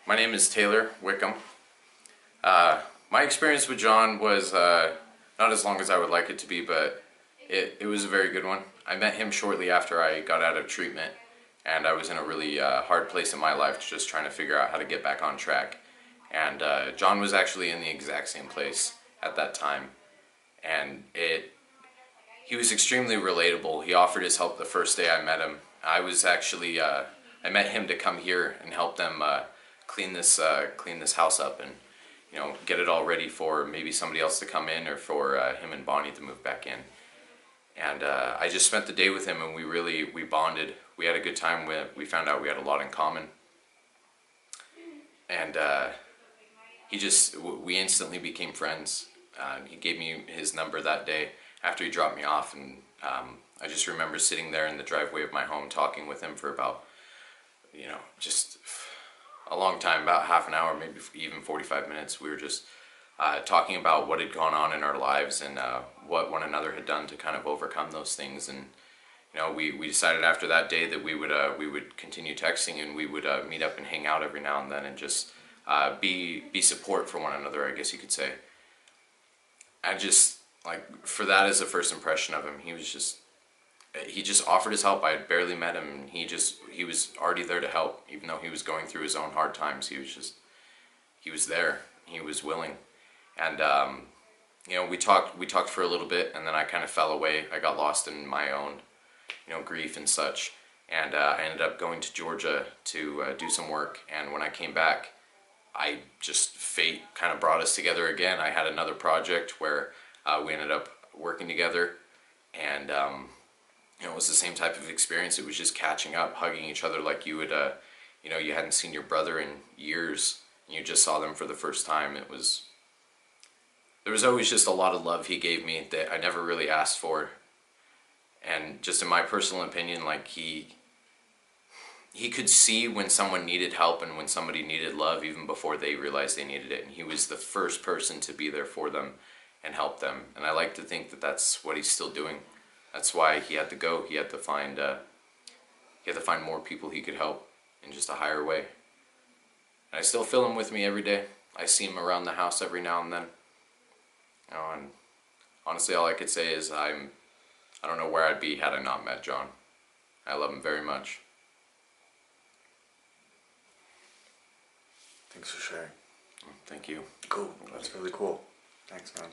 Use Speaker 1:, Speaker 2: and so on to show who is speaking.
Speaker 1: My name is Taylor Wickham. My experience with John was not as long as I would like it to be, but it was a very good one. I met him shortly after I got out of treatment, and I was in a really hard place in my life, just trying to figure out how to get back on track. And John was actually in the exact same place at that time, and he was extremely relatable. He offered his help the first day I met him. I was actually I met him to come here and help them clean this house up and get it all ready for maybe somebody else to come in or for him and Bonnie to move back in. And I just spent the day with him, and we bonded. We had a good time. We found out we had a lot in common, and we instantly became friends. He gave me his number that day after he dropped me off, and I just remember sitting there in the driveway of my home talking with him for about, just a long time, about half an hour, maybe even 45 minutes. We were just talking about what had gone on in our lives and what one another had done to kind of overcome those things. And we decided after that day that we would continue texting, and we would meet up and hang out every now and then, and just be support for one another, I guess you could say. I just, like, for that as a first impression of him, he just offered his help. I had barely met him, and he was already there to help, even though he was going through his own hard times. He was there. He was willing. And we talked for a little bit, and then I kind of fell away. I got lost in my own grief and such, and I ended up going to Georgia to do some work. And when I came back, fate kind of brought us together again. I had another project where we ended up working together, and it was the same type of experience. It was just catching up, hugging each other like you would, you hadn't seen your brother in years, and you just saw them for the first time. There was always just a lot of love he gave me that I never really asked for. And just in my personal opinion, like, he could see when someone needed help and when somebody needed love even before they realized they needed it. And he was the first person to be there for them and help them. And I like to think that that's what he's still doing. That's why he had to go. He had to find more people he could help in just a higher way. And I still feel him with me every day. I see him around the house every now and then. And honestly, all I could say is I don't know where I'd be had I not met John. I love him very much.
Speaker 2: Thanks for sharing.
Speaker 1: Thank you.
Speaker 2: Cool. That's really cool. Thanks, man.